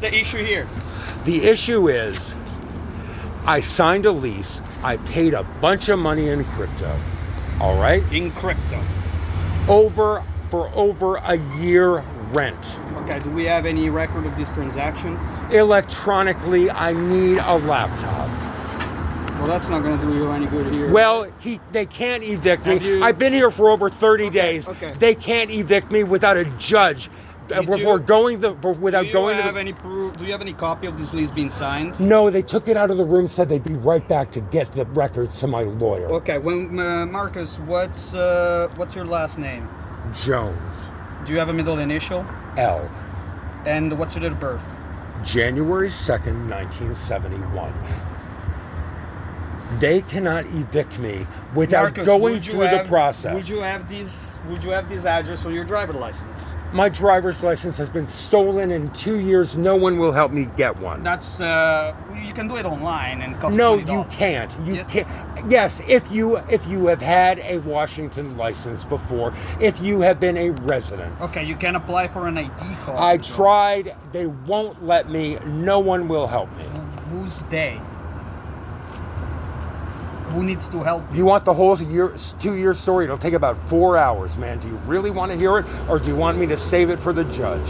the issue here? The issue is, I signed a lease. I paid a bunch of money in crypto. All right? In crypto. For over a year rent. Okay, do we have any record of these transactions? Electronically, I need a laptop. Well, that's not going to do you any good here. Well, they can't evict me. I've been here for over 30 days. Okay. They can't evict me without a judge. Without going to any proof? Do you have any copy of this lease being signed? No, they took it out of the room. Said they'd be right back to get the records to my lawyer. Okay. Marcus, what's your last name? Jones. Do you have a middle initial? L. And what's your date of birth? January 2nd, 1971. They cannot evict me without going through the process. Would you have this address on your driver's license? My driver's license has been stolen in 2 years. No one will help me get one. That's you can do it online and cost No, $20. you can't. You Yes. can't. Yes, if you have had a Washington license before, if you have been a resident. Okay, you can apply for an ID card. I tried. They won't let me. No one will help me. Who's they? Who needs to help you? You want the whole 2-year story? It'll take about 4 hours, man. Do you really want to hear it, or do you want me to save it for the judge?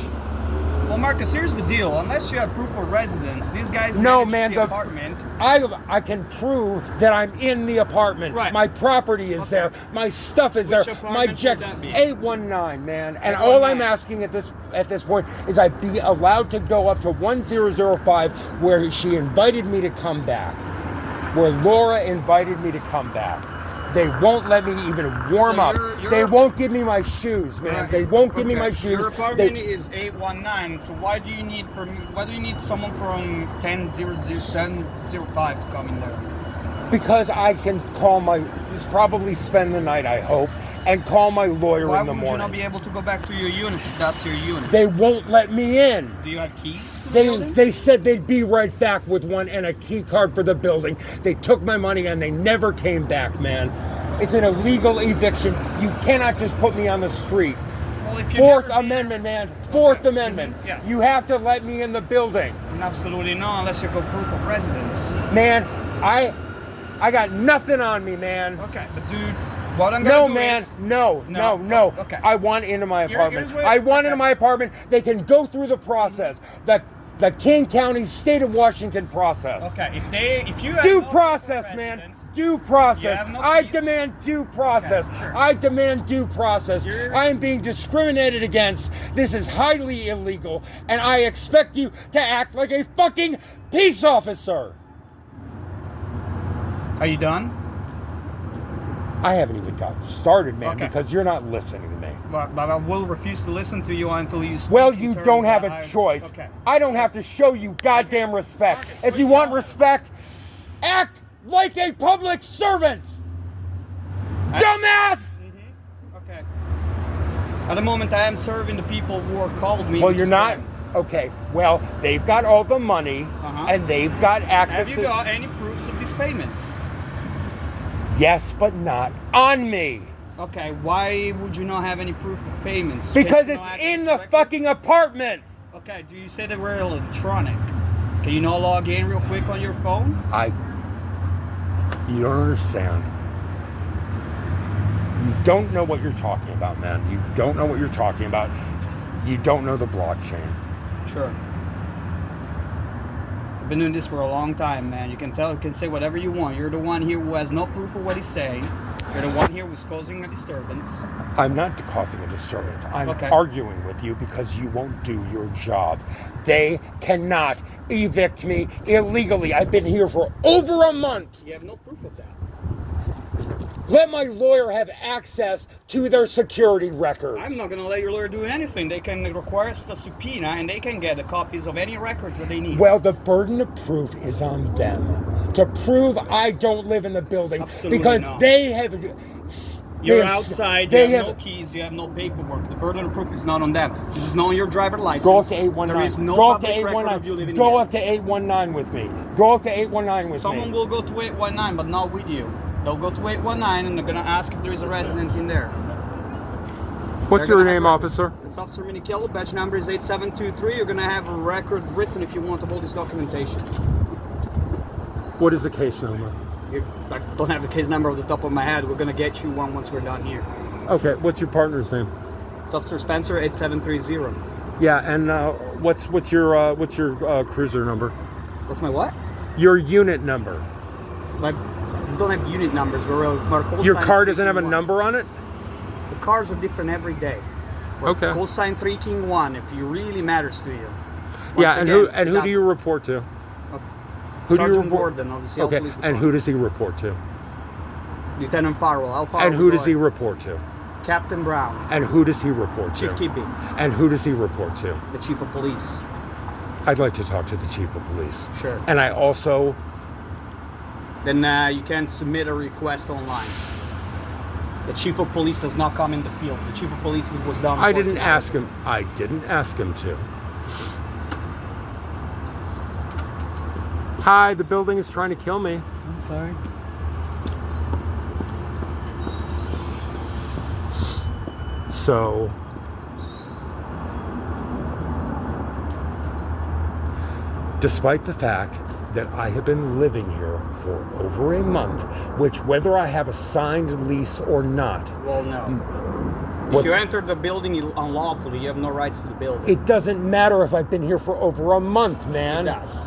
Well, Marcus, here's the deal. Unless you have proof of residence, these guys No, manage man. the apartment. I can prove that I'm in the apartment. Right. My property is there. My stuff is Which there. apartment My check would that be? 819, man. And all I'm asking at this point is I be allowed to go up to 1005, where she invited me to come back. Where Laura invited me to come back. They won't let me even warm up. They won't give me my shoes, man. Right. They won't give me my shoes. Your apartment is 819, so why do you need someone from 1005 to come in there? Because I can call probably spend the night, I hope, and call my lawyer in the morning. Why would you not be able to go back to your unit if that's your unit? They won't let me in. Do you have keys to the building? They said they'd be right back with one and a key card for the building. They took my money and they never came back, man. It's an illegal eviction. You cannot just put me on the street. Well, if Fourth Amendment, man. Fourth Amendment. Yeah. You have to let me in the building. Absolutely not, unless you got proof of residence. Man, I got nothing on me, man. Okay, but dude, what I'm gonna do man, is... no. Okay. I want into my apartment. here's what- I want into my apartment. They can go through the process. The King County, State of Washington process. Okay, if you have Due no process, proof of man. residence, Due process. have no I keys? demand due process. Okay, sure. I demand due process. You're- I am being discriminated against. This is highly illegal, and I expect you to act like a fucking peace officer. Are you done? I haven't even gotten started, man, Okay. because you're not listening to me. But I will refuse to listen to you until you speak. Well, in you terms don't have that a I- choice. Okay. I don't have to show you goddamn respect. If you want respect, act like a public servant. Dumbass! Okay. At the moment, I am serving the people who are called me. Well, which you're is not. them. Okay, well, they've got all the money, and they've got access Have you to... got any proofs of these payments? Yes, but not on me. Okay, why would you not have any proof of payments? Because Can you it's not access in the records? fucking apartment. Okay, do you say that we're electronic? Can you not log in real quick on your phone? You don't understand. You don't know what you're talking about, man. You don't know what you're talking about. You don't know the blockchain. Sure. I've been doing this for a long time, man. You can say whatever you want. You're the one here who has no proof of what he's saying. You're the one here who's causing a disturbance. I'm not causing a disturbance. I'm Okay. arguing with you because you won't do your job. They cannot evict me illegally. I've been here for over a month. You have no proof of that. Let my lawyer have access to their security records. I'm not going to let your lawyer do anything. They can request a subpoena and they can get the copies of any records that they need. Well, the burden of proof is on them to prove I don't live in the building. Absolutely because not. they have. You're outside, you have no keys, you have no paperwork. The burden of proof is not on them. This is not on your driver license. Go up to 819. There is no Go up to public record of you 819. living Go here. up to 819 with me. Go up to 819 with Someone me. will go to 819, but not with you. They'll go to 819 and they're going to ask if there is a resident in there. What's They're your gonna name, have records. officer? It's Officer Minichiello. Badge number is 8723. You're gonna have a record written if you want of all this documentation. What is the case number? I don't have the case number off the top of my head. We're gonna get you one once we're done here. Okay, what's your partner's name? It's Officer Spencer 8730. Yeah, and what's your cruiser number? What's my what? Your unit number. Like, we don't have unit numbers. Our call Your sign car is doesn't have a 3 King 1. number on it? The cars are different every day. But Okay. Call sign 3 King 1 if it really matters to you. Yeah, Once and again, who do you report to? Who do you Sergeant report? Gordon of the Seattle Okay, Police and Department. who does he report to? Lieutenant Farwell. Al Farwell. And who go does he ahead. report to? Captain Brown. And who does he report to? Chief Keeping. And who does he report to? The Chief of Police. I'd like to talk to the chief of police. Sure. And I also... Then you can submit a request online. The Chief of Police does not come in the field. The Chief of Police was done. I didn't ask him. I didn't ask him to. Hi, the building is trying to kill me. I'm sorry. So, despite the fact that I have been living here for over a month, which whether I have a signed lease or not, Well, no. If What's- you enter the building unlawfully, you have no rights to the building. it doesn't matter if I've been here for over a month, man. It does.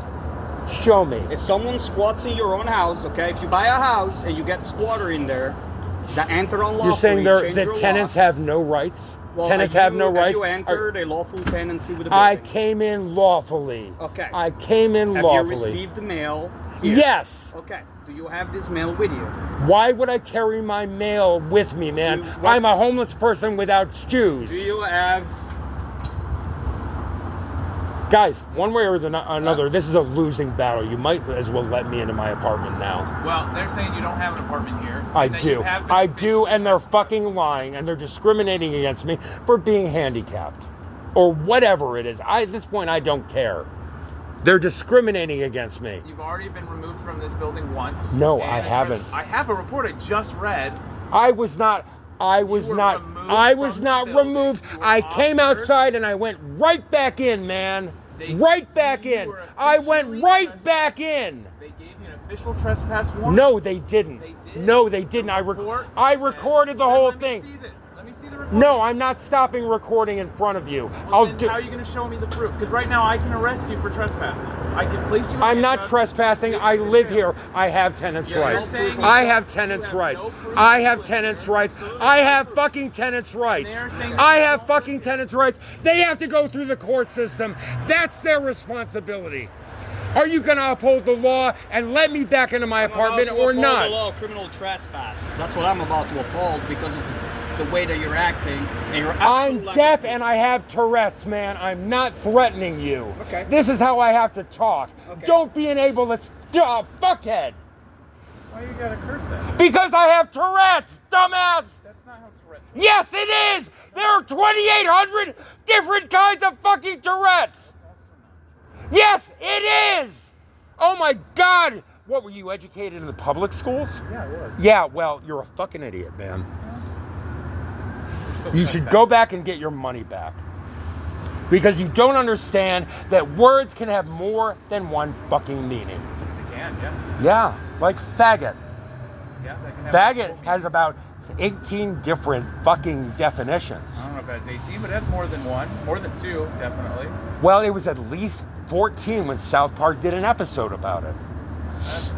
Show me. If someone squats in your own house, okay, if you buy a house and you get squatter in there that enter unlawfully, You're saying change that your tenants locks. have no rights? Well, Tenants have no rights? Have you entered a lawful tenancy with the I building? came in lawfully. Okay. I came in Have lawfully. you received the mail here? Yes. Okay. Do you have this mail with you? Why would I carry my mail with me, man? I'm a homeless person without shoes. Do you have... Guys, one way or another, this is a losing battle. You might as well let me into my apartment now. Well, they're saying you don't have an apartment here. I and that you do. have been I do, officially and they're trespassed. fucking lying, and they're discriminating against me for being handicapped. Or whatever it is. At this point, I don't care. They're discriminating against me. You've already been removed from this building once. No, and I haven't. I have a report I just read. I was not removed from the building. removed. You were I came offered- outside and I went right back in, man. They- Right back you in. were I went officially right back in. They gave you an official trespass warrant. No, they didn't. They did. No, they didn't. I Report I said- recorded the Then whole let me thing. see let me see the report. No, I'm not stopping recording in front of you. Well, then how are you going to show me the proof? Because right now I can arrest you for trespassing. I can place you in I'm not handcuffs, trespassing. take I you to live jail. here. I have tenants' Yeah, you're rights. saying I you have don't- tenants' you have rights. no proof I of have it. tenants' rights. Absolutely I no have proof. fucking tenants' rights. they're saying that I you have don't fucking believe- tenants' rights. They have to go through the court system. That's their responsibility. Are you going to uphold the law and let me back into my apartment I'm about to or uphold not? the law of criminal trespass. That's what I'm about to uphold because of the way that you're acting and your I'm absolute lack deaf of- and I have Tourette's, man. I'm not threatening you. Okay. This is how I have to talk. Okay. Don't be an ableist fuckhead. Why you got to curse that? Because I have Tourette's, dumbass. That's not how Tourette's works. Yes, it is. There are 2,800 different kinds of fucking Tourette's. Yes, it is. Oh my God. What, were you educated in the public schools? Yeah, it was. Yeah, well, you're a fucking idiot, man. You should go back and get your money back. Because you don't understand that words can have more than one fucking meaning. They can, yes. Yeah, like faggot. Yeah, they can have Faggot multiple has meanings. about 18 different fucking definitions. I don't know if that's 18, but it has more than one. More than two, definitely. Well, it was at least 14 when South Park did an episode about it.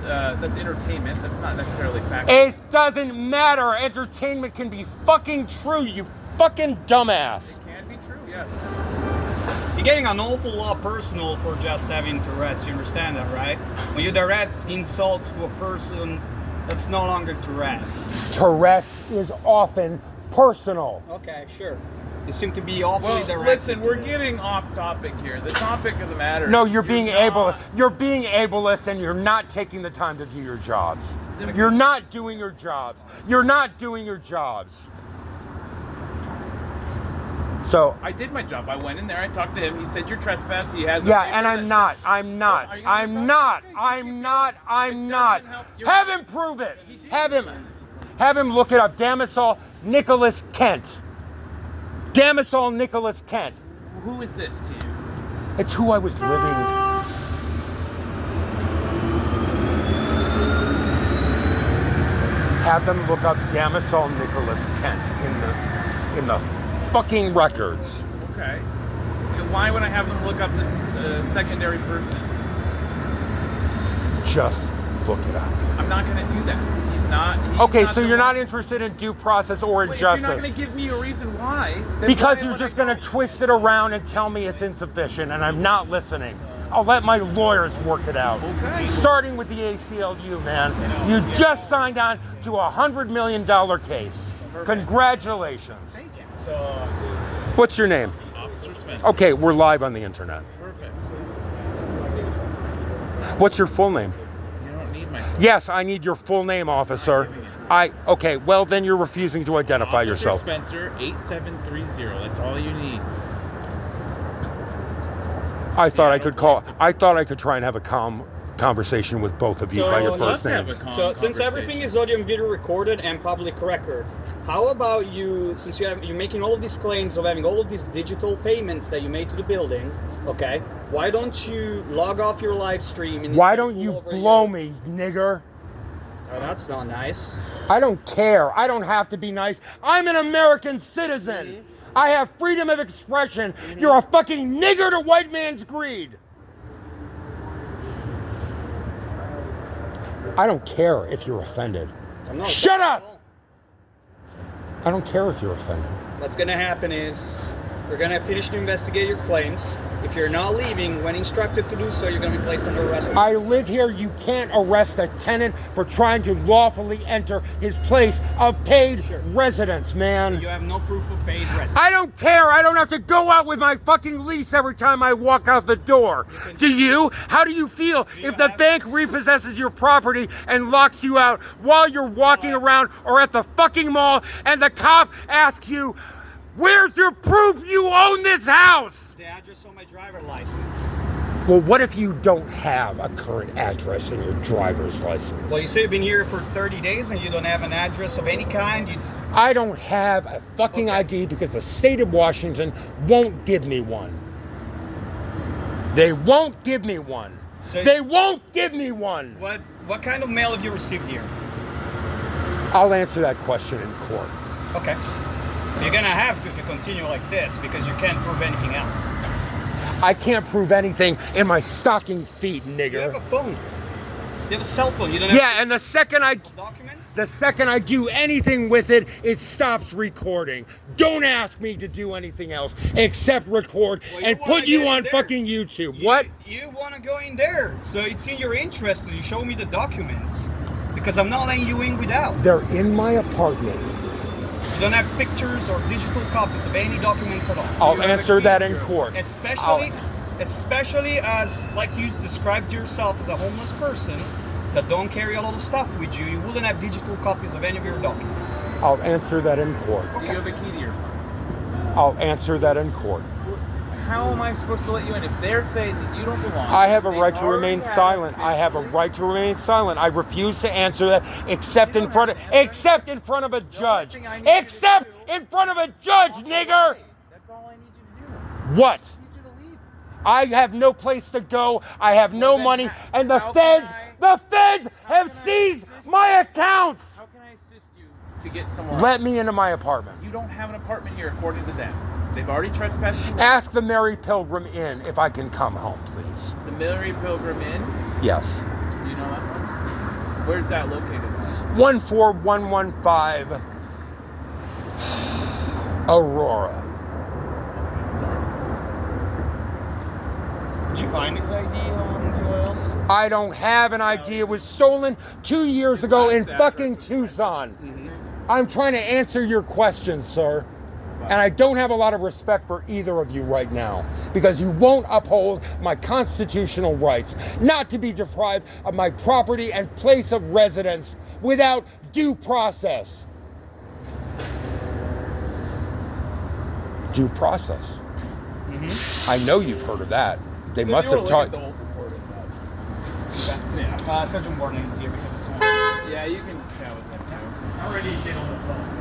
That's entertainment. That's not necessarily fact. It doesn't matter. Entertainment can be fucking true, you fucking dumbass. It can be true, yes. You're getting an awful lot personal for just having Tourette's. You understand that, right? When you direct insults to a person, that's no longer Tourette's. Tourette's is often personal. Okay, sure. You seem to be awfully Well, direct. listen, we're getting off topic here. The topic of the matter No, is you're being not- You're being ableist and you're not taking the time to do your jobs. Then- You're not doing your jobs. You're not doing your jobs. So, I did my job. I went in there. I talked to him. He said you're trespassing. He has. a yeah, paper and that- I'm not. I'm not. Are you gonna I'm talk? not. Okay, I'm you not. can. I'm It not. doesn't help. You're Have right. him prove it. He did. Have him look it up. Damisol Nicholas Kent. Damisol Nicholas Kent. Who is this to you? It's who I was living. Have them look up Damisol Nicholas Kent in the fucking records. Okay. Why would I have them look up this secondary person? Just look it up. I'm not going to do that. He's not. Okay, so you're not interested in due process or in Wait, justice. If you're not going to give me a reason why, then Because why you're would just I going go? to twist it around and tell me it's insufficient, and I'm not listening. I'll let my lawyers work it out. Okay. Starting with the ACLU, man. You just signed on to a $100 million case. Perfect. Congratulations. Thank you. What's your name? Officer Smith. Okay, we're live on the internet. Perfect. What's your full name? You don't need my. Yes, I need your full name, officer. Okay, well then you're refusing to identify Officer yourself. Spencer 8730. That's all you need. I thought I could try and have a calm conversation with both of you by your first names. So since everything is audio and video recorded and public record, how about you, since you're making all of these claims of having all of these digital payments that you made to the building, okay, why don't you log off your live stream? And Why don't you blow me, nigger? Oh, that's not nice. I don't care. I don't have to be nice. I'm an American citizen. I have freedom of expression. You're a fucking nigger to white man's greed. I don't care if you're offended. I'm not Shut up! I don't care if you're offended. What's gonna happen is we're gonna finish to investigate your claims. If you're not leaving when instructed to do so, you're gonna be placed under arrest. I live here. You can't arrest a tenant for trying to lawfully enter his place of paid residence, man. You have no proof of paid residence. I don't care. I don't have to go out with my fucking lease every time I walk out the door. Do you? How do you feel if the bank repossesses your property and locks you out while you're walking around or at the fucking mall and the cop asks you, where's your proof you own this house? The address on my driver license. Well, what if you don't have a current address in your driver's license? Well, you say you've been here for 30 days and you don't have an address of any kind. I don't have a fucking ID because the state of Washington won't give me one. They won't give me one. So They won't give me one. What kind of mail have you received here? I'll answer that question in court. Okay. You're gonna have to if you continue like this because you can't prove anything else. I can't prove anything in my stocking feet, You nigger. have a phone. You have a cell phone. You don't have Yeah, and the second I do anything with it, it stops recording. Don't ask me to do anything else except record and wanna put you get in on there. fucking YouTube. What? You want to go in there, so it's in your interest that you show me the documents because I'm not letting you in without. They're in my apartment. You don't have pictures or digital copies of any documents at all. I'll You have a answer that in computer. court. Especially as, like you described yourself as a homeless person that don't carry a lot of stuff with you, you wouldn't have digital copies of any of your documents. I'll answer that in court. Do you have a key to your car? I'll answer that in court. How am I supposed to let you in if they're saying that you don't belong? I have a They right to already remain have silent. I have a history. right to remain silent. I refuse to answer that except in front of a judge. thing I need you to Except do- in front of a judge, nigger. That's all I need you to do. What? I need you to leave. I have no place to go. I have no then money, how- and the how feds, can the feds how have can I seized assist my accounts. How can I assist you to get somewhere? Let me into my apartment. You don't have an apartment here, according to them. They've already trespassed you. Ask the Mary Pilgrim Inn if I can come home, please. The Mary Pilgrim Inn. Yes. Do you know that one? Where's that located? 14115 Aurora. Did you find his ID on the oil? I don't have an idea. It was stolen 2 years ago in fucking Tucson. I'm trying to answer your questions, sir. And I don't have a lot of respect for either of you right now because you won't uphold my constitutional rights not to be deprived of my property and place of residence without due process. Due process. I know you've heard of that. They must have taught. Yeah. Sergeant Warren is here because it's on. Yeah, you can chat with them too. I already did on the phone.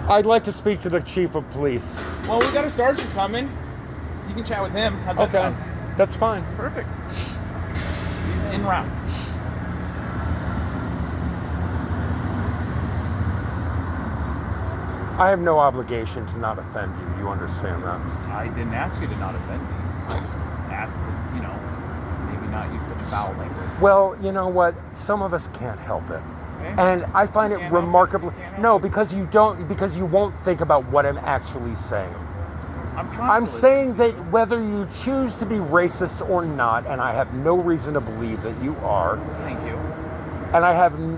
I'd like to speak to the chief of police. Well, we got a sergeant coming. You can chat with him. How's that sound? That's fine. Perfect. He's en route. I have no obligation to not offend you. You understand that? I didn't ask you to not offend me. I just asked to, maybe not use such foul language. Well, you know what? Some of us can't help it. Okay. And I find it Can't help it? remarkably... Can't help No, it? because you won't think about what I'm actually saying. I'm trying I'm to listen saying to that you. whether you choose to be racist or not, and I have no reason to believe that you are, Thank you. and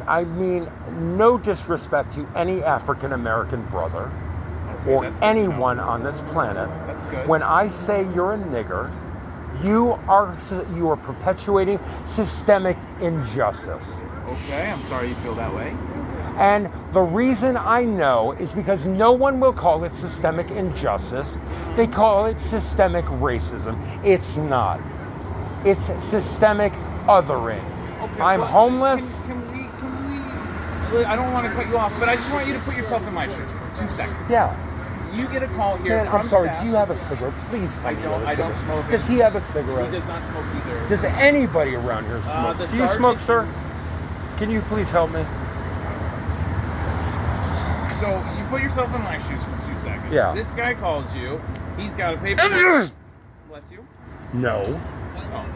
I mean no disrespect to any African American brother Okay, or that's good to anyone know. on this planet. That's good. When I say you're a nigger, you are perpetuating systemic injustice. Okay, I'm sorry you feel that way. And the reason I know is because no one will call it systemic injustice. They call it systemic racism. It's not. It's systemic othering. Okay, I'm well, homeless. Can we? I don't want to cut you off, but I just want you to put yourself in my shoes for 2 seconds. Yeah. You get a call here Man, from I'm sorry. staff. Do you have a cigarette? Please tell me you have a I don't cigarette. smoke. Does he have a He cigarette? does not smoke either. Does anybody around here smoke? the Do you sergeant- smoke, sir? Can you please help me? So you put yourself in my shoes for 2 seconds. Yeah. This guy calls you. He's got a paper. Bless you. No. Oh.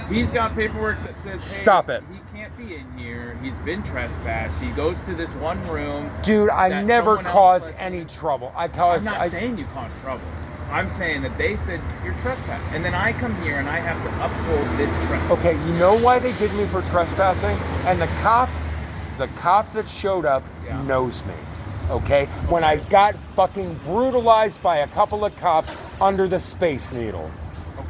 He's got paperwork that says, hey, Stop it. He can't be in here. He's been trespassed. He goes to this one room. Dude, I that never someone else caused lets any in. trouble. I'm not saying you caused trouble. I'm saying that they said you're trespassing. And then I come here and I have to uphold this trespass. Okay, you know why they did me for trespassing? And the cop that showed up Yeah. knows me. Okay? When I got fucking brutalized by a couple of cops under the Space Needle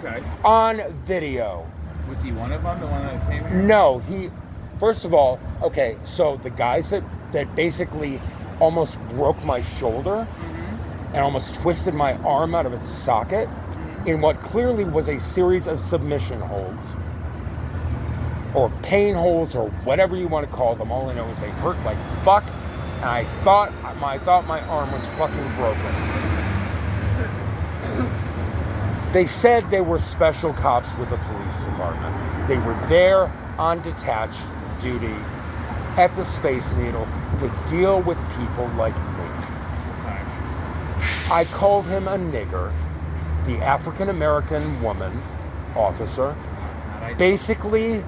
Okay. on video. Was he one of them, the one that came here? No, first of all, okay, so the guys that basically almost broke my shoulder and almost twisted my arm out of its socket in what clearly was a series of submission holds or pain holds or whatever you want to call them. All I know is they hurt like fuck, and I thought my arm was fucking broken. They said they were special cops with the police department. They were there on detached duty at the Space Needle to deal with people like me. Okay. I called him a nigger. The African American woman officer basically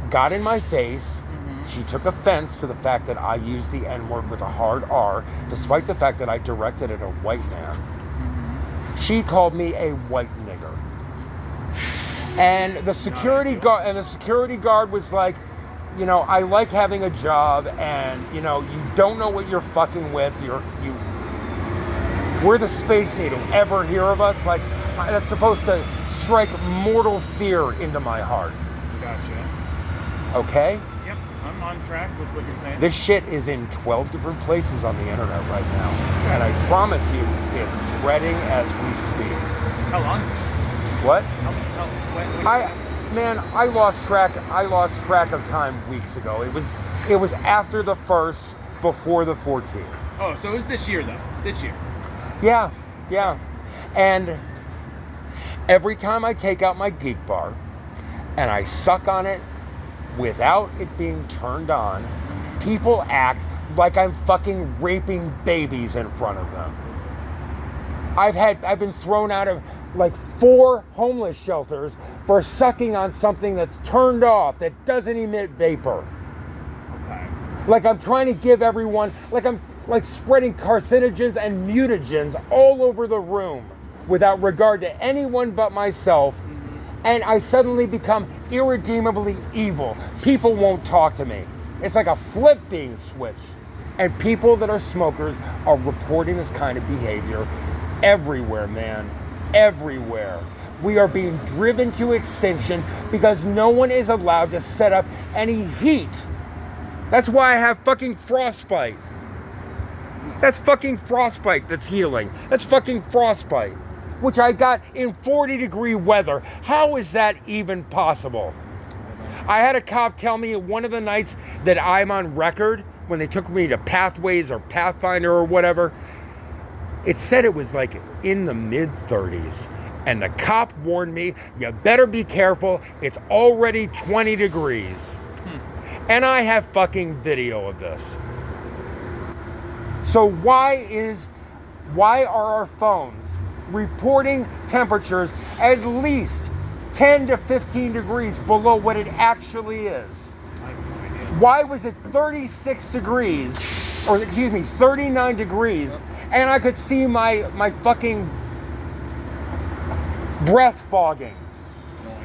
got in my face. She took offense to the fact that I used the N-word with a hard R, despite the fact that I directed at a white man. She called me a white nigger. And the security guard was like, I like having a job, and you don't know what you're fucking with. We're the Space Needle. Ever hear of us? Like, that's supposed to strike mortal fear into my heart. Gotcha. Okay? Yep, I'm on track with what you're saying. This shit is in 12 different places on the internet right now. And I promise you, it's spreading as we speak. How long? What? When I lost track of time weeks ago. It was after the 1st, before the 14th. Oh, so it was this year, though. This year. Yeah. And every time I take out my Geek Bar and I suck on it without it being turned on, people act like I'm fucking raping babies in front of them. I've been thrown out of like 4 homeless shelters for sucking on something that's turned off, that doesn't emit vapor. Okay. Like I'm trying to give everyone, like I'm like spreading carcinogens and mutagens all over the room without regard to anyone but myself. And I suddenly become irredeemably evil. People won't talk to me. It's like a flip being switched. And people that are smokers are reporting this kind of behavior everywhere, man. Everywhere. We are being driven to extinction because no one is allowed to set up any heat. That's why I have fucking frostbite. That's fucking frostbite that's healing. That's fucking frostbite, which I got in 40-degree weather. How is that even possible? I had a cop tell me one of the nights that I'm on record, when they took me to Pathways or Pathfinder or whatever, It said it was like in the mid-30s. And the cop warned me, you better be careful. It's already 20 degrees. And I have fucking video of this. So why are our phones reporting temperatures at least 10 to 15 degrees below what it actually is? I have no idea. Why was it 36 degrees, or excuse me, 39 degrees, and I could see my fucking breath fogging?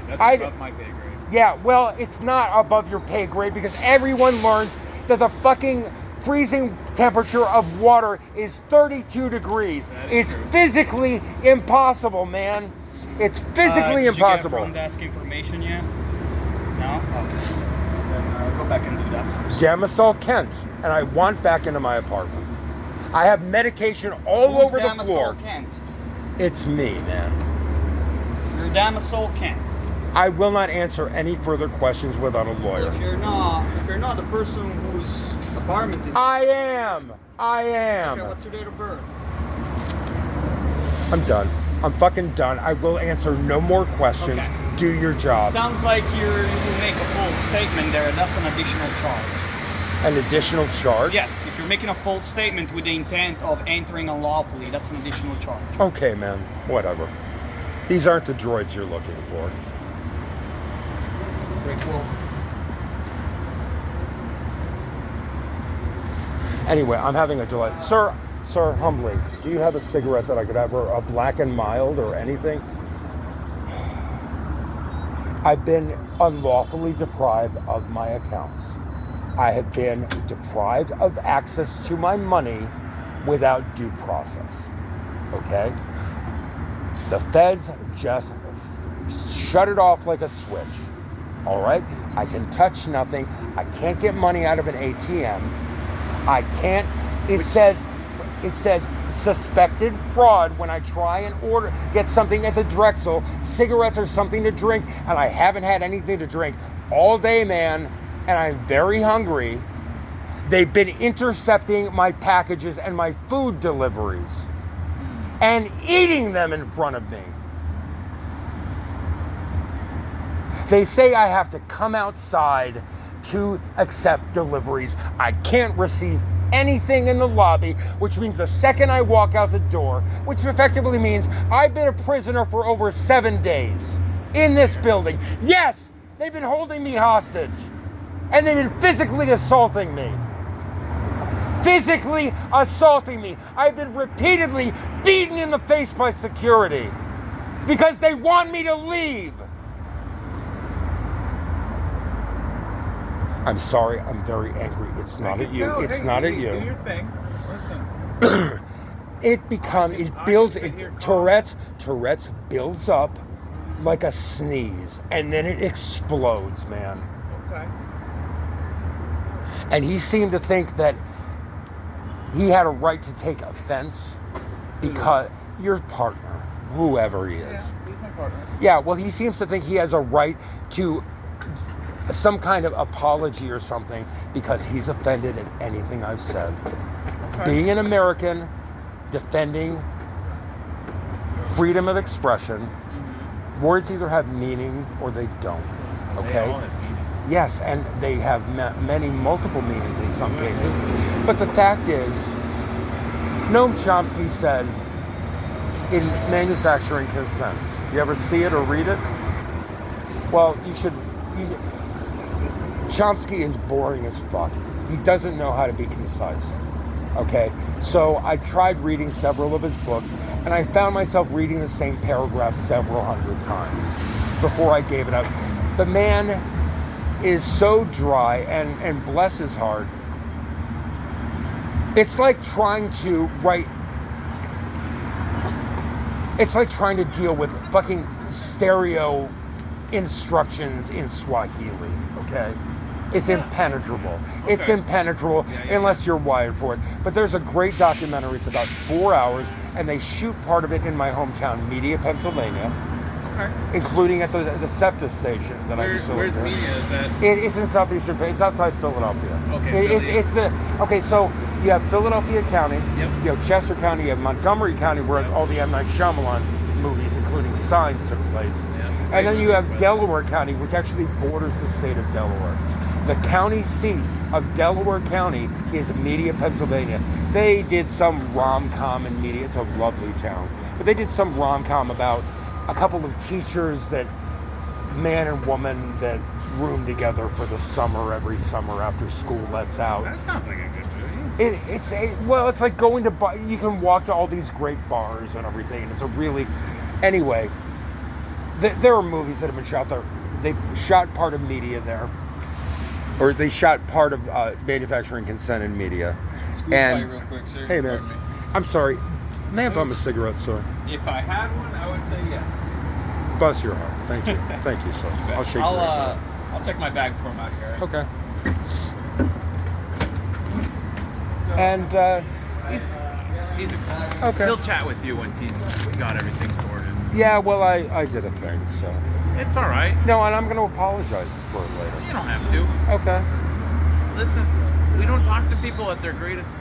That's I- above my pay grade. Yeah, well, it's not above your pay grade because everyone learns that the fucking freezing temperature of water is 32 degrees. That is It's true. physically impossible, man. It's physically did impossible. You get front desk information yet? No? Okay. Then go back and do that first. Demisol Kent, and I want back into my apartment. I have medication all Who's over the Damisol floor. Kent? It's me, man. You're Damisol Kent. I will not answer any further questions without a If lawyer. you're not the person whose apartment is. I am. Okay, what's your date of birth? I'm done. I'm fucking done. I will answer no more questions. Okay. Do your job. Sounds like you make a false statement there. That's an additional charge. An additional charge? Yes, if you're making a false statement with the intent of entering unlawfully, that's an additional charge. Okay, man. Whatever. These aren't the droids you're looking for. Very cool. Anyway, I'm having a delay. Sir, humbly, do you have a cigarette that I could have, or a black and mild or anything? I've been unlawfully deprived of my accounts. I have been deprived of access to my money without due process. Okay? The feds just shut it off like a switch. All right? I can touch nothing. I can't get money out of an ATM. I can't. It says suspected fraud when I try and get something at the Drexel, cigarettes or something to drink, and I haven't had anything to drink all day, man, and I'm very hungry. They've been intercepting my packages and my food deliveries and eating them in front of me. They say I have to come outside to accept deliveries. I can't receive anything in the lobby, which means the second I walk out the door, which effectively means I've been a prisoner for over 7 days in this building. Yes, they've been holding me hostage, and they've been physically assaulting me. Physically assaulting me. I've been repeatedly beaten in the face by security because they want me to leave. I'm sorry, I'm very angry. It's not at you. It's not at Do you. your thing. Listen. Tourette's builds up like a sneeze, and then it explodes, man. Okay. And he seemed to think that he had a right to take offense because your partner, whoever he is. Yeah, he's my partner. Yeah, well, he seems to think he has a right to some kind of apology or something because he's offended at anything I've said. Okay. Being an American, defending freedom of expression, words either have meaning or they don't. They Okay? all have meaning. Yes, and they have many multiple meanings in some cases. But the fact is, Noam Chomsky said in Manufacturing Consent. You ever see it or read it? Well, you should. Chomsky is boring as fuck. He doesn't know how to be concise. Okay? So I tried reading several of his books, and I found myself reading the same paragraph several hundred times before I gave it up. The man is so dry, and bless his heart. It's like trying to write. It's like trying to deal with fucking stereo instructions in Swahili, okay? It's impenetrable. It's Okay. impenetrable unless you're wired for it. But there's a great documentary. It's about 4 hours, and they shoot part of it in my hometown, Media, Pennsylvania, Okay. including at the SEPTA station that I used to Where's live Media? in. Is that? It's in southeastern. It's outside Philadelphia. Okay, It's Philly. okay. So You have Philadelphia County. Yep. You have Chester County. You have Montgomery County, where all the M. Night Shyamalan's movies, including Signs, took place. Yeah. And then you have Delaware County, which actually borders the state of Delaware. The county seat of Delaware County is Media, Pennsylvania. They did some rom-com in Media. It's a lovely town. But they did some rom-com about a couple of teachers that, man and woman, that room together for the summer, every summer after school lets out. That sounds like a good movie. It's like going to you can walk to all these great bars and everything, and it's a really, anyway, there are movies that have been shot there. They shot part of Media there, or they shot part of Manufacturing Consent in Media. Scoop And fight real quick, sir. hey man, Pardon me. I'm sorry, may I bum a cigarette, sir? If I had one, I would say yes. Bless your heart. Thank you. Thank you, sir. I'll shake your hand. I'll check my bag before I'm out of here. Right? Okay. And He's a, okay. He'll chat with you once he's got everything sorted. Yeah, well, I did a thing, so. It's all right. No, and I'm going to apologize for it later. You don't have to. Okay. Listen, we don't talk to people at their greatest.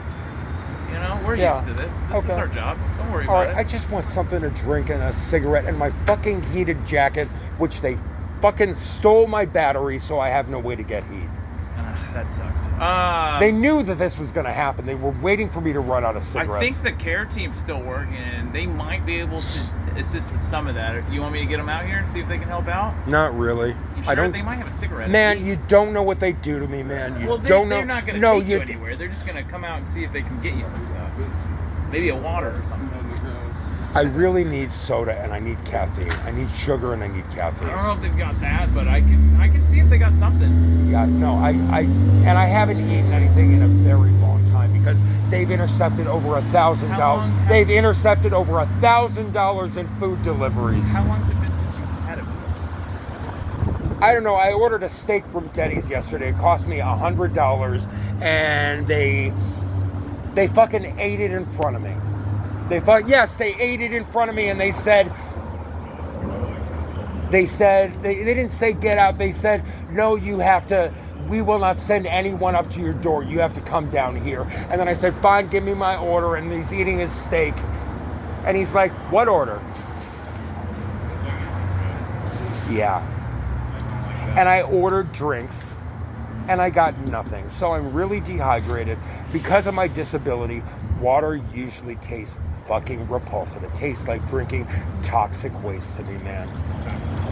You know, we're Yeah. used to this. This Okay. is our job. Don't worry All about right, I it. just want something to drink and a cigarette and my fucking heated jacket, which they fucking stole my battery, so I have no way to get heat. That sucks. They knew that this was going to happen. They were waiting for me to run out of cigarettes. I think the care team's still working, and they might be able to assist with some of that. You want me to get them out here and see if they can help out? Not really. You sure? I don't. They might have a cigarette. Man, at you least. don't know what they do to me, man. You Well, don't know. they're not going to no, take you you anywhere. They're just going to come out and see if they can get you some stuff. Maybe a water or something. I really need soda and I need caffeine. I need sugar and I need I caffeine. don't know if they've got that, but I can see if they got something. Yeah, no, I haven't eaten anything in a very long time because they've intercepted over $1,000. How long- They've intercepted over $1,000 in food deliveries. How long's it been since you had it? I don't know. I ordered a steak from Denny's yesterday. It cost me $100, and they fucking ate it in front of me. They ate it in front of me, and they didn't say get out. They said, no, you have to, we will not send anyone up to your door. You have to come down here. And then I said, fine, give me my order. And he's eating his steak. And he's like, what order? Yeah. And I ordered drinks, and I got nothing. So I'm really dehydrated. Because of my disability, water usually tastes fucking repulsive. It tastes like drinking toxic waste to me, man.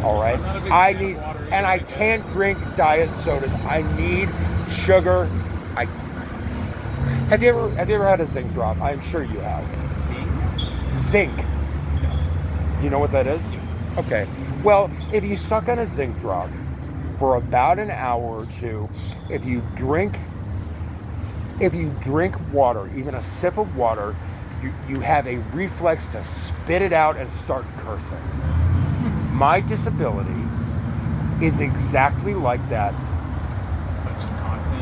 All right? I need, and I can't drink diet sodas. I need sugar. Have you ever had a zinc drop? I'm sure you have. Zinc. You know what that is? Okay. Well, if you suck on a zinc drop for about an hour or two, if you drink water, even a sip of water, you have a reflex to spit it out and start cursing. My disability is exactly like that. But just constant.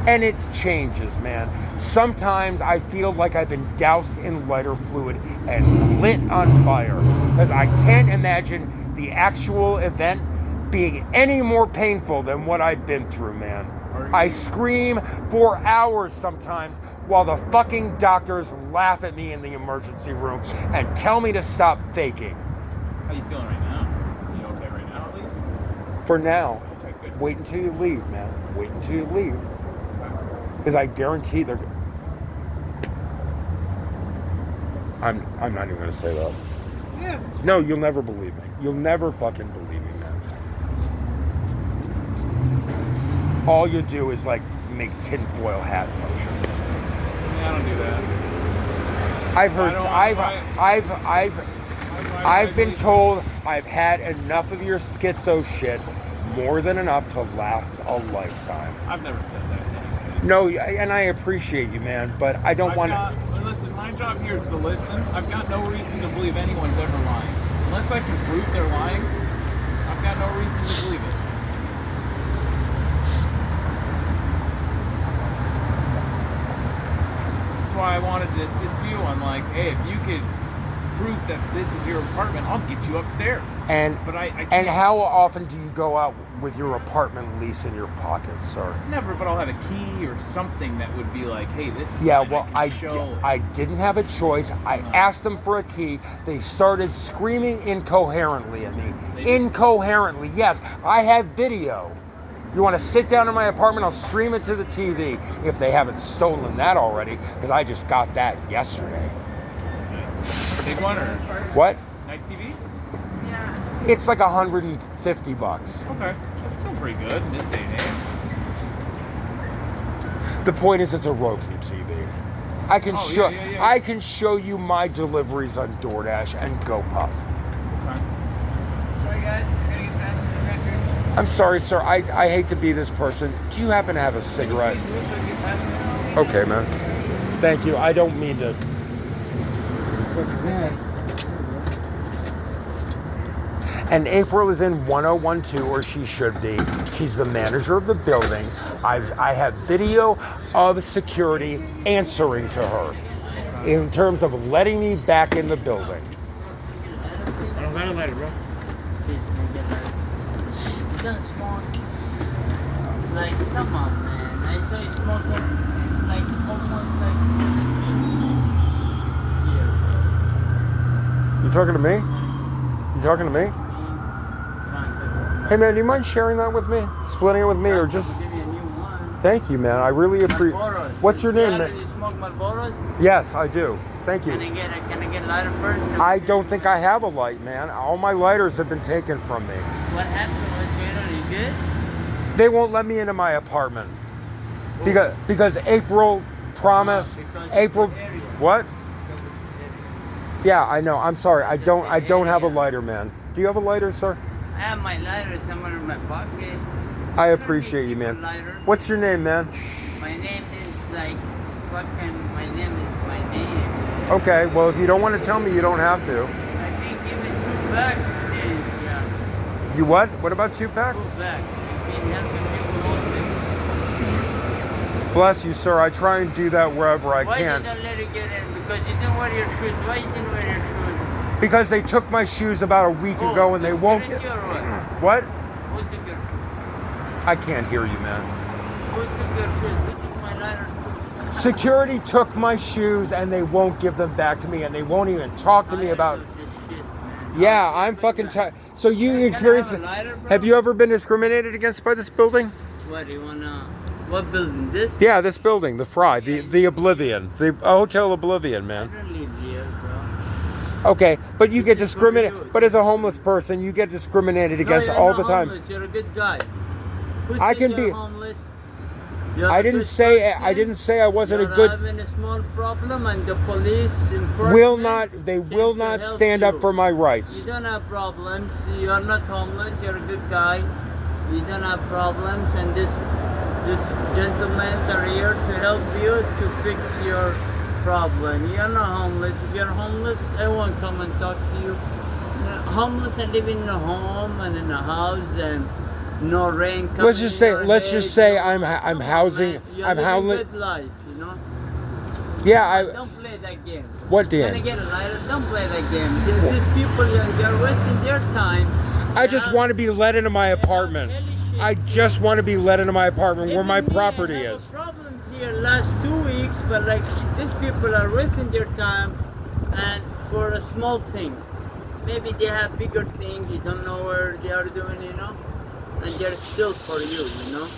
And it changes, man. Sometimes I feel like I've been doused in lighter fluid and lit on fire. Because I can't imagine the actual event being any more painful than what I've been through, man. I scream for hours sometimes while the fucking doctors laugh at me in the emergency room and tell me to stop faking. How you feeling right now? You okay right now, at least? For now. Okay, good. Wait until you leave, man. Wait until you leave. Because I guarantee they're... I'm not even going to say that. Yeah. No, you'll never believe me. You'll never fucking believe me, man. All you do is like make tinfoil hat motions. I don't do that. I've heard. I've been told I've had enough of your schizo shit, more than enough to last a lifetime. I've never said that. No, and I appreciate you, man, but I don't want to. Listen, my job here is to listen. I've got no reason to believe anyone's ever lying. Unless I can prove they're lying, I've got no reason to believe it. That's why I wanted to assist you on, like, hey, if you could prove that this is your apartment, I'll get you upstairs. And But I and can't. how often do you go out with your apartment lease in your pocket, sir. Never, but I'll have a key or something that would be like, hey, this is Yeah, mine, well, I can show. I didn't have a choice. I asked them for a key. They started screaming incoherently at me. Incoherently, yes. I have video. You want to sit down in my apartment? I'll stream it to the TV if they haven't stolen that already, because I just got that yesterday. Nice. Big one or What? nice TV? It's like $150. Okay, that's still pretty good in this day and age. The point is, it's a Roku TV. I can Oh, show yeah. I can show you my deliveries on DoorDash and GoPuff. Okay. Sorry guys, gotta get past the record. I'm sorry, sir. I hate to be this person. Do you happen to have a cigarette? Please move so I can get past me. Okay, man. Thank you. I don't mean to. And April is in 1012, or she should be. She's the manager of the building. I have video of security answering to her in terms of letting me back in the building. I don't got a lighter, bro. You don't smoke. Like, come on, man. I saw you smoking, like, almost like... You talking to me? You talking to me? Hey, man, do you mind sharing that with me? Splitting it with me, or just... Give me a new one. Thank you, man. I really appreciate. Marlboros. What's your name, You man? smoke Marlboros? Yes, I do. Thank Can I you. get a lighter first? I don't think I have a light, man. All my lighters have been taken from me. What happened? What's going on? You good? They won't let me into my apartment because April promised. because of April, the area. what? Yeah, I know. I'm sorry. I don't have a lighter, man. Do you have a lighter, sir? I have my lighter somewhere in my pocket. I appreciate you, man. Lighter. What's your name, man? My name is like fucking. My name is my name. Okay. Well, if you don't want to tell me, you don't have to. I think give it 2 bucks. Yeah, You what? What about 2 packs? 2 bucks. You've been helping people all Bless you, sir. I try and do that wherever I Why can. you don't let it get in? Because you didn't wear your shoes. Why you didn't wear your shoes? Because they took my shoes about a week ago and they won't. Security or What? what? Who took your shoes? I can't hear you, man. Who took your shoes? Who took my lighter? Security took my shoes and they won't give them back to me, and they won't even talk to me about. This shit, man. Yeah, I'm fucking tired. So you Can I experience have a lighter, bro? Have you ever been discriminated against by this building? What do you wanna? What building? This? Yeah, this building, the Fry, the Oblivion, the Hotel Oblivion, I man. don't live here, bro. Okay, but you get This is what we discriminated. do. But as a homeless person, you get discriminated against No, you're all not the time. homeless. You're a good guy. Who I said can you're be- homeless? You're I a didn't good say person. I didn't say I wasn't You're a good. having a small problem, and the police Will enforcement not. They came will to not help stand you. up for my rights. You don't have problems. You're not homeless. You're a good guy. You don't have problems, and this gentlemen are here to help you to fix your problem. You're not homeless. If you're homeless, I won't come and talk to you. Homeless and living in a home and in a house and no rain coming. Let's just in say. your Let's head. just say I'm Come on, housing. man. You're I'm living housing. good life, you know. Yeah. I. Don't play that game. What Can I Dan? get a lighter? Don't play that game. These people, you're wasting their time. I just want to be let into my apartment. I just want to be let into my apartment where my property is. Problems here last 2 weeks, but like these people are wasting their time, and for a small thing. Maybe they have bigger thing. You don't know where they are doing, you know, and they're still for you, you know.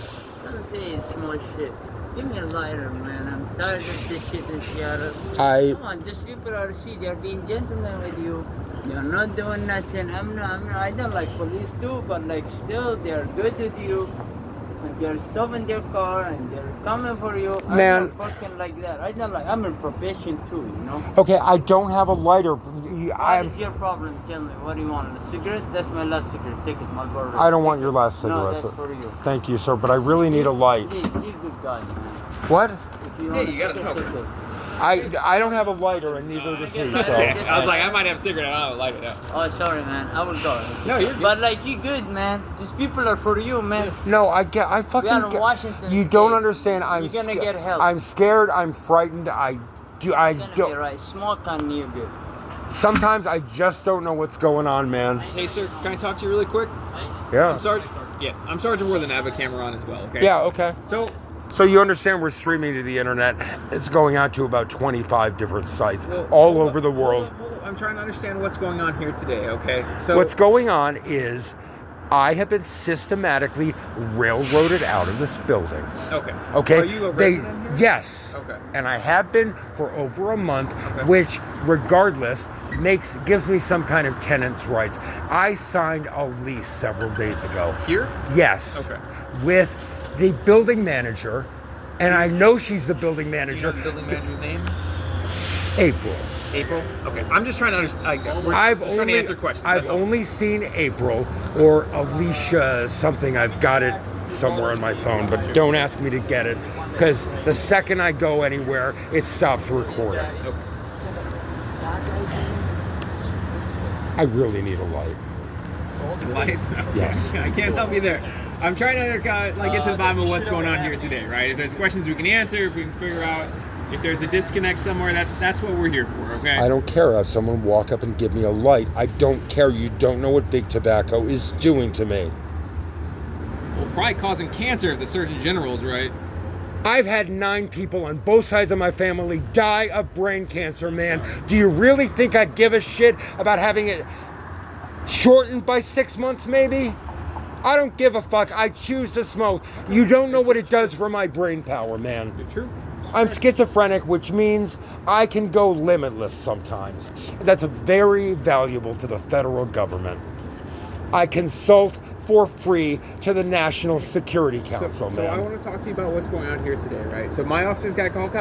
Don't say small shit. Give me a lighter, man. I'm tired of this shit in Seattle. Come on, these people are they're being gentlemen with you. You're not doing nothing. I don't like police too, but like still, they're good with you. And they're stopping their car and they're coming for you. Man. I don't fucking like that. I don't like. I'm in probation too, you know. Okay, I don't have a lighter. What is your problem? Tell me. What do you want? A cigarette? That's my last cigarette. Take it, my brother. I don't want your last No, cigarette. that's for you. Thank you, sir, but I really need a light. He's a good guy, man. What? If you Hey, want you a gotta cigarette, smoke take it. I don't have a lighter, and neither does he. Okay. So I was like, I might have a cigarette. I don't like it now. Oh, sorry, man. I will go. No, you're good. But like, you good, man. These people are for you, man. no, I fucking We are in get. Washington You State. don't understand. I'm You're gonna sca- get help. I'm scared. I'm frightened. I It's gonna be don't. right. Smoke on you, good. Sometimes I just don't know what's going on, man. Hey, sir, can I talk to you really quick? Yeah. I'm Sergeant Worthen. I have a camera on as well, okay? Yeah, okay. So, You understand we're streaming to the internet. It's going out to about 25 different sites well, all hold over up, the hold world. up, hold up. I'm trying to understand what's going on here today, okay? So, What's going on is I have been systematically railroaded out of this building. okay. Okay? Are you a resident here? Yes. Okay. And I have been for over a month, Okay. which regardless gives me some kind of tenant's rights. I signed a lease several days ago. Here? Yes. Okay. With the building manager, and I know she's the building Do you manager. know the building manager's name? April. April? Okay. I'm just trying to understand. We're I've just trying to answer questions. I've that's all. only seen April or Alicia something. I've got it somewhere on my phone, but don't ask me to get it because the second I go anywhere, it stops recording. Okay. I really need a light. Light? Yes. I can't help you there. I'm trying to get to the bottom of what's going on here today, right? If there's questions we can answer, if we can figure out if there's a disconnect somewhere, that's what we're here for, okay? I don't care. Have someone walk up and give me a light. I don't care. You don't know what big tobacco is doing to me. Well, probably causing cancer if the Surgeon General's right. I've had 9 people on both sides of my family die of brain cancer, man. Do you really think I give a shit about having it shortened by 6 months, maybe? I don't give a fuck. I choose to smoke. You don't know what it does for my brain power, man. You're true. I'm schizophrenic, which means I can go limitless sometimes. That's very valuable to the federal government. I consult for free to the National Security Council, So I man. want to talk to you about what's going on here today, right? So my officers got called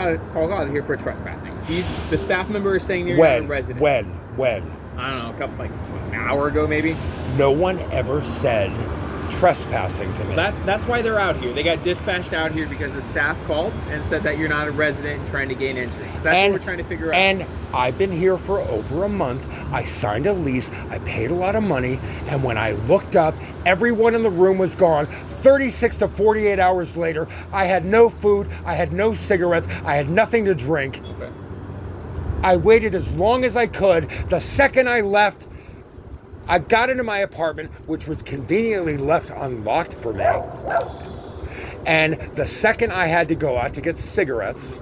out here for trespassing. The staff member is saying they're not a resident. When? I don't know, a couple, an hour ago maybe. No one ever said trespassing to me. That's why they're out here. They got dispatched out here because the staff called and said that you're not a resident and trying to gain entrance. That's what we're trying to figure out. And I've been here for over a month. I signed a lease. I paid a lot of money. And when I looked up, everyone in the room was gone. 36 to 48 hours later, I had no food. I had no cigarettes. I had nothing to drink. Okay. I waited as long as I could. The second I left, I got into my apartment, which was conveniently left unlocked for me. And the second I had to go out to get cigarettes,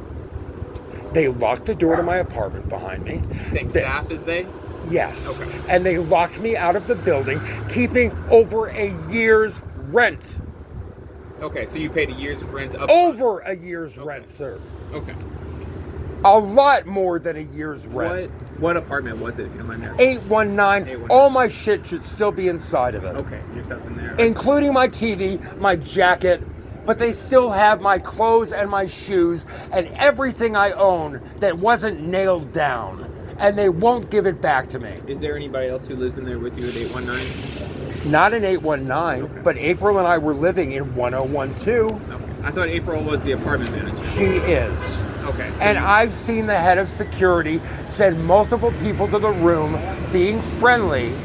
they locked the door to my apartment behind me. You're saying staff is they? Yes. Okay. And they locked me out of the building, keeping over a year's rent. Okay, so you paid a year's rent up. Over a year's rent, sir. Okay. A lot more than a year's rent. What apartment was it, if you don't mind me asking? 819. All my shit should still be inside of it. Okay, your stuff's in there. Including my TV, my jacket, but they still have my clothes and my shoes and everything I own that wasn't nailed down. And they won't give it back to me. Is there anybody else who lives in there with you at 819? Not in 819, but April and I were living in 1012. Okay. I thought April was the apartment manager. She is. Okay. So And I've seen the head of security send multiple people to the room being friendly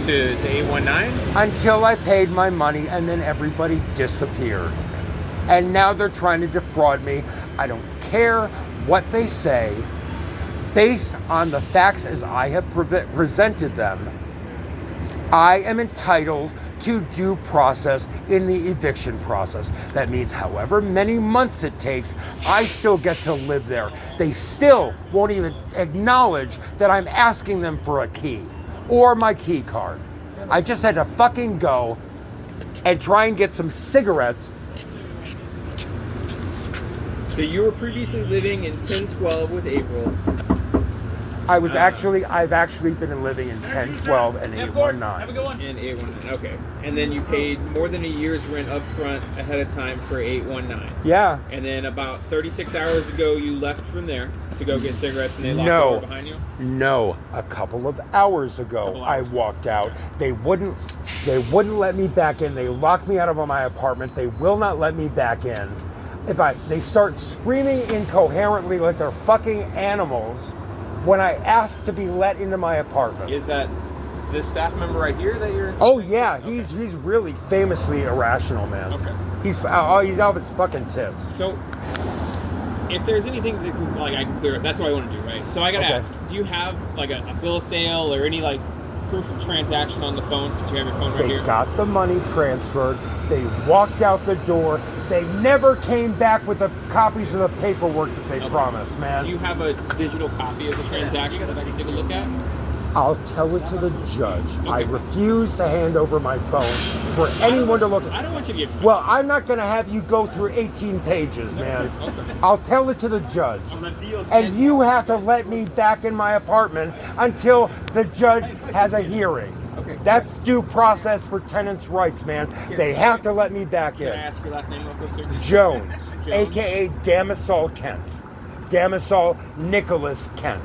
to 819? until I paid my money and then everybody disappeared. And now they're trying to defraud me. I don't care what they say. Based on the facts as I have presented them, I am entitled to due process in the eviction process. That means however many months it takes, I still get to live there. They still won't even acknowledge that I'm asking them for a key or my key card. I just had to fucking go and try and get some cigarettes. So you were previously living in 1012 with April. I've actually been living in 1012 and 819. And 819, okay. And then you paid more than a year's rent up front ahead of time for 819. Yeah. And then about 36 hours ago, you left from there to go get cigarettes and they locked the No. door behind you? No, a couple of hours ago I walked out. They wouldn't let me back in. They locked me out of my apartment. They will not let me back in. They start screaming incoherently like they're fucking animals when I ask to be let into my apartment. Is that this staff member right here that you're... Oh yeah, he's really famously irrational, man. Okay. He's off his fucking tits. So, if there's anything that I can clear up, that's what I want to do, right? So I gotta Okay. ask, do you have like a bill of sale or any like proof of transaction on the phone since you have your phone right They here? got the money transferred. They walked out the door. They never came back with the copies of the paperwork that they promised, man. Do you have a digital copy of the transaction that I can take a look at? I'll tell it to the judge. I refuse to hand over my phone for anyone to look I at. don't want you to get. Well, I'm not going to have you go through 18 pages, man. I'll tell it to the judge. And you have to let me back in my apartment until the judge has a hearing. Okay. That's due process for tenants' rights, man. They have to let me back Can I in. ask your last name real quick, sir? Jones, Jones. a.k.a. Damisol Kent. Damisol Nicholas Kent.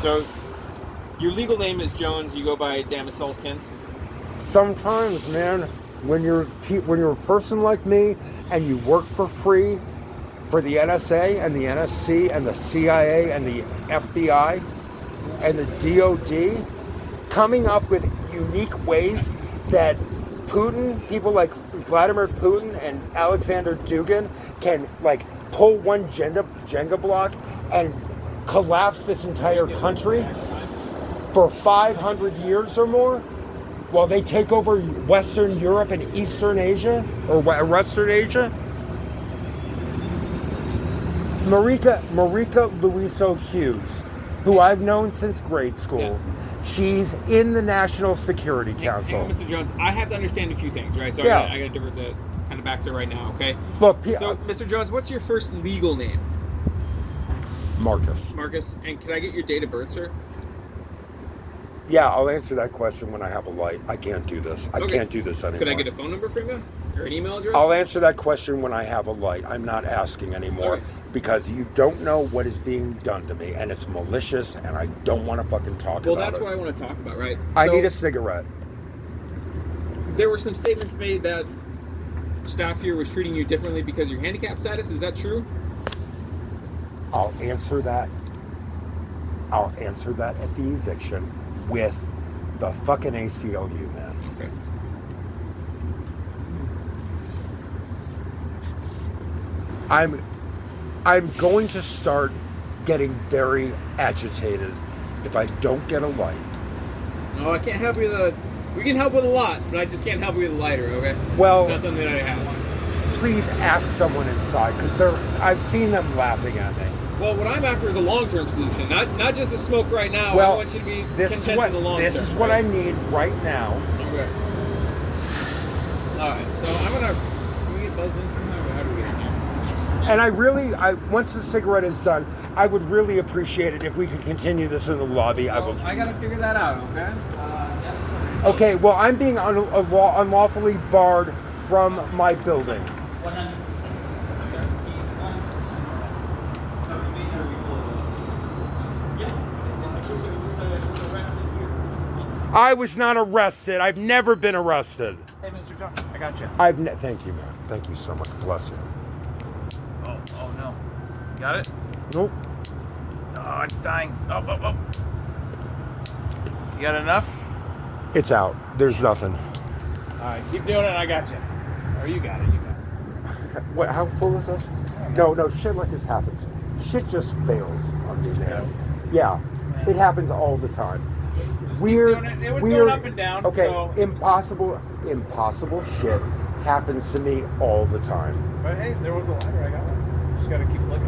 So, your legal name is Jones. You go by Damisol Kent. Sometimes, man, when you're a person like me and you work for free for the NSA and the NSC and the CIA and the FBI and the DOD, coming up with unique ways that people like Vladimir Putin and Alexander Dugin can like pull one Jenga block and collapse this entire country for 500 years or more while they take over Western Europe and Eastern Asia or Western Asia. Marika Luiso Hughes, who I've known since grade school, she's in the National Security Council. Hang on, Mr. Jones, I have to understand a few things, right? So Yeah. I got to divert the kind of back to it right now, okay? Look, So, Mr. Jones, what's your first legal name? Marcus. Marcus, and can I get your date of birth, sir? Yeah, I'll answer that question when I have a light. I can't do this. I Okay. can't do this anymore. Could I get a phone number from you? Or an email address? I'll answer that question when I have a light. I'm not asking anymore Okay. because you don't know what is being done to me, and it's malicious, and I don't want to fucking talk Well, about that's it. what I want to talk about, right? I So, need a cigarette. There were some statements made that staff here was treating you differently because of your handicap status. Is that true? I'll answer that. I'll answer that at the eviction with the fucking ACLU, man. Okay. I'm going to start getting very agitated if I don't get a light. No, I can't help you with a. We can help with a lot, but I just can't help you with a lighter, okay? Well- It's not something that I have. Please ask someone inside because I've seen them laughing at me. Well, what I'm after is a long-term solution, not just the smoke right now. Well, I want you to be this content is what in the long term. this is what right? I need right now. Okay. All right, so I'm gonna. Can we get buzzed in somehow? Or how do we get in here? And once the cigarette is done, I would really appreciate it if we could continue this in the lobby. I Well, will. I gotta figure that out, okay? Okay, well, I'm being unlawfully barred from my building. 100%. He's 100%. So we made sure we pulled it up. Yeah, and then he was arrested here. I was not arrested. I've never been arrested. Hey, Mr. Johnson, I got you. Thank you, man. Thank you so much. Bless you. Oh no. Got it? Nope. Oh, it's dying. Oh. You got enough? It's out. There's nothing. All right, keep doing it. I got you. Or you got it. What? How full is this? No. Shit like this happens. Shit just fails on me, man. Yeah, it happens all the time. Weird. doing it. It was weird. going up and down, Okay. so- Impossible shit happens to me all the time. But hey, there was a lighter. I got one. Just gotta keep looking.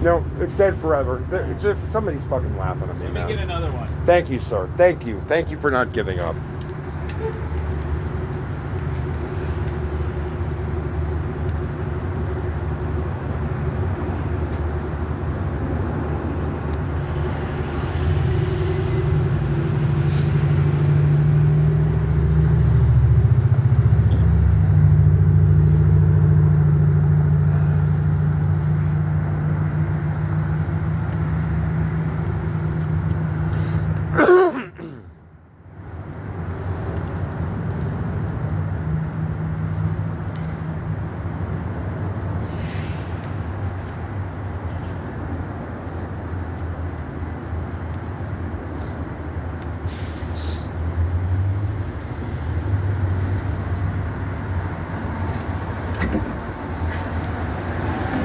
No, it's dead forever. Somebody's fucking laughing at me, Let me get man. another one. Thank you, sir. Thank you. Thank you for not giving up.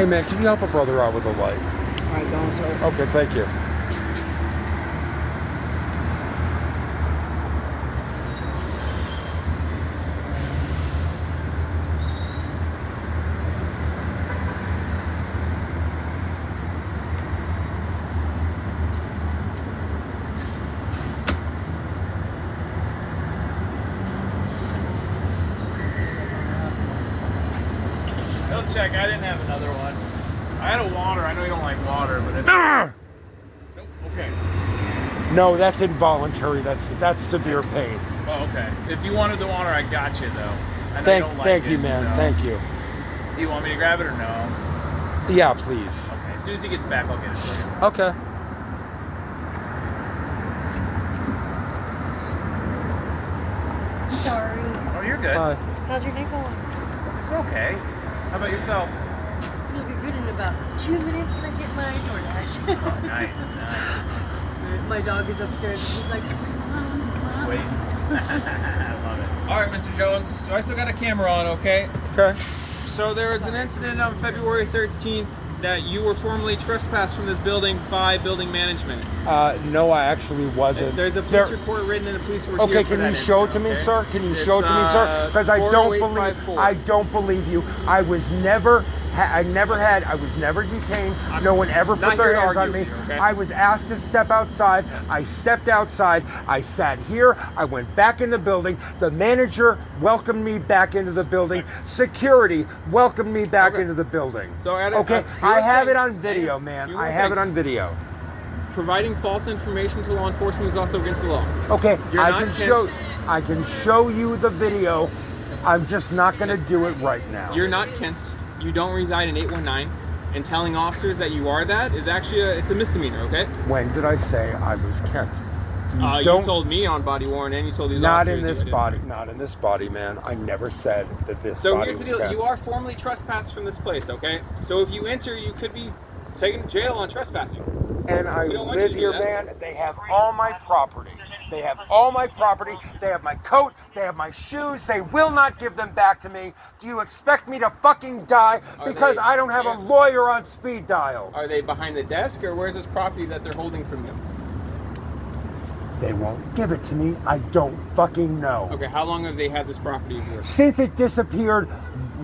Hey man, can you help a brother out with a light? I don't, sir. Okay, thank you. Don't check. I didn't have another one. I had a water. I know you don't like water, but it. Ah! Nope. Okay. No, that's involuntary. That's severe pain. Oh, okay. If you wanted the water, I got you though. I know you don't like Thank you, it, man. so- Thank you. Do you want me to grab it or no? Yeah, please. Okay. As soon as he gets back, I'll get it for you. Okay. Sorry. Oh, you're good. Bye. How's your day going? It's okay. How about yourself? It'll be good in about 2 minutes when I get my DoorDash. Oh, nice, nice. My dog is upstairs and he's like, Mom. Wait. I love it. All right, Mr. Jones. So I still got a camera on, okay? Okay. So there was an incident on February 13th that you were formally trespassed from this building by building management. No, I actually wasn't. There's a police There- report written and the police were Okay, here for can that you show it to incident, me, okay? sir? Can you It's, show it to me, sir? Because I don't believe 40854. I don't believe you. I was never I was never detained. No one ever not put their here to hands on argue me. with you, okay? I was asked to step outside. I stepped outside. I sat here. I went back in the building. The manager welcomed me back into the building. Security welcomed me back Okay. into the building. So at a- okay, few I have it things. on video, man. Few I have it things. on video. Providing false information to law enforcement is also against the law. Okay, You're I not can Kent. show. I can show you the video. I'm just not going to do it right now. You're not Kent. You don't reside in 819. And telling officers that you are that is actually it's a misdemeanor, okay? When did I say I was Kent? You told me on body worn and you told these Not officers. in this you did. body. Not in this body, man. I never said that this So body here's the was deal. Kent. You are formally trespassed from this place, okay? So if you enter, you could be taken to jail on trespassing. And I We don't want you live to do here, that. man. They have all my property. They have all my property. They have my coat. They have my shoes. They will not give them back to me. Do you expect me to fucking die Are because they- I don't have yeah. a lawyer on speed dial? Are they behind the desk or where's this property that they're holding from you? They won't give it to me. I don't fucking know. Okay, how long have they had this property of yours? Since it disappeared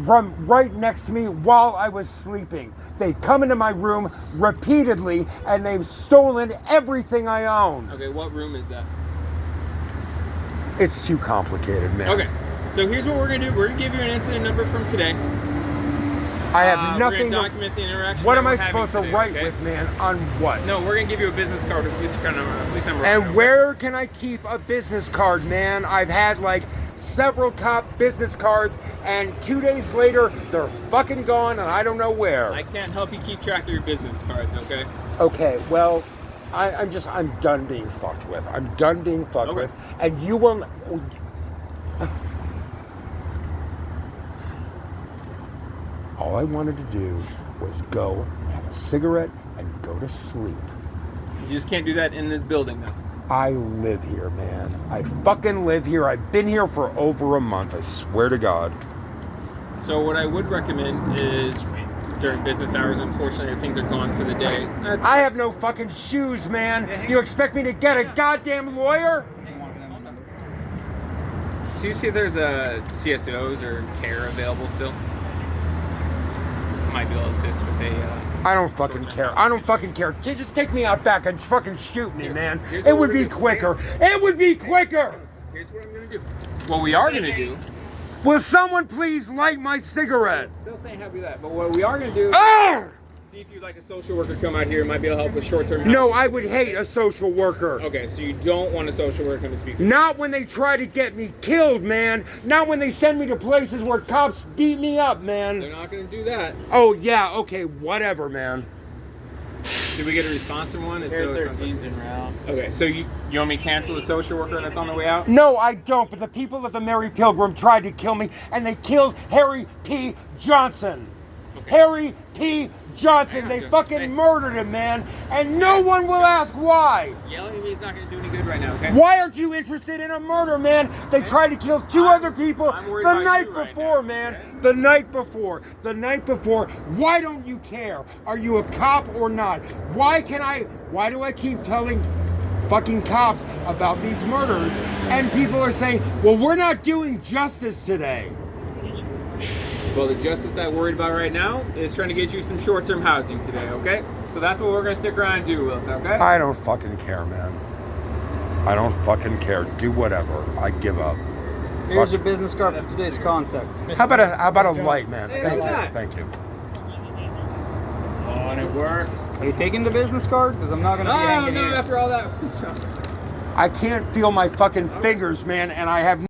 from right next to me while I was sleeping. They've come into my room repeatedly and they've stolen everything I own. Okay, what room is that? It's too complicated, man. Okay, so here's what we're gonna do. We're gonna give you an incident number from today. I have We're nothing. gonna document the interaction. What that am I we're having supposed to today, write okay? with, man? On what? No, we're gonna give you a business card with police number. Police number on it, And okay? where can I keep a business card, man? I've had like several cop business cards, and 2 days later, they're fucking gone, and I don't know where. I can't help you keep track of your business cards, okay? Okay, well, I'm done being fucked with. I'm done being fucked Okay. with, and you will. All I wanted to do was go have a cigarette and go to sleep. You just can't do that in this building, though. I live here, man. I fucking live here. I've been here for over a month. I swear to God. So what I would recommend is during business hours, unfortunately, things are gone for the day. I have no fucking shoes, man. You expect me to get a goddamn lawyer? So you see if there's a CSOs or care available still? Might be able to assist with a... I don't fucking care. I don't fucking care. Just take me out back and fucking shoot me, man. Here's It what would we're be gonna do. quicker. It would be quicker. Here's what I'm going to do. What we are going to do... Will someone please light my cigarette? Still can't help you that, but what we are going to do... Ah! See if you'd like a social worker to come out here. It might be able to help with short-term... No, I would hate a social worker. Okay, so you don't want a social worker to speak. Not when they try to get me killed, man. Not when they send me to places where cops beat me up, They're man. not going to do that. Oh, yeah, okay, whatever, man. Did we get a response from one? If so, it sounds like- en route. Okay, so you want me to cancel the social worker that's on the way out? No, I don't, but the people at the Mary Pilgrim tried to kill me, and they killed Harry P. Johnson. Okay. Harry P. Johnson. They fucking murdered him, man. And no one will ask why. Yelling at me is not going to do any good right now, okay? Why aren't you interested in a murder, man? They tried to kill two other people I'm worried the about night you right before, now, man. okay? The night before. The night before. Why don't you care? Are you a cop or not? Why do I keep telling fucking cops about these murders? And people are saying, well, we're not doing justice today. Well, the justice that we're worried about right now is trying to get you some short-term housing today, okay? So that's what we're going to stick around and do with, okay? I don't fucking care, man. I don't fucking care. Do whatever. I give up. Here's your business card for today's contact. How about a light, man? Hey, Thank look you. at that. Thank you. Oh, and it worked. Are you taking the business card? Because I'm not gonna be Oh, hanging no, here. after all that. I can't feel my fucking fingers, man, and I have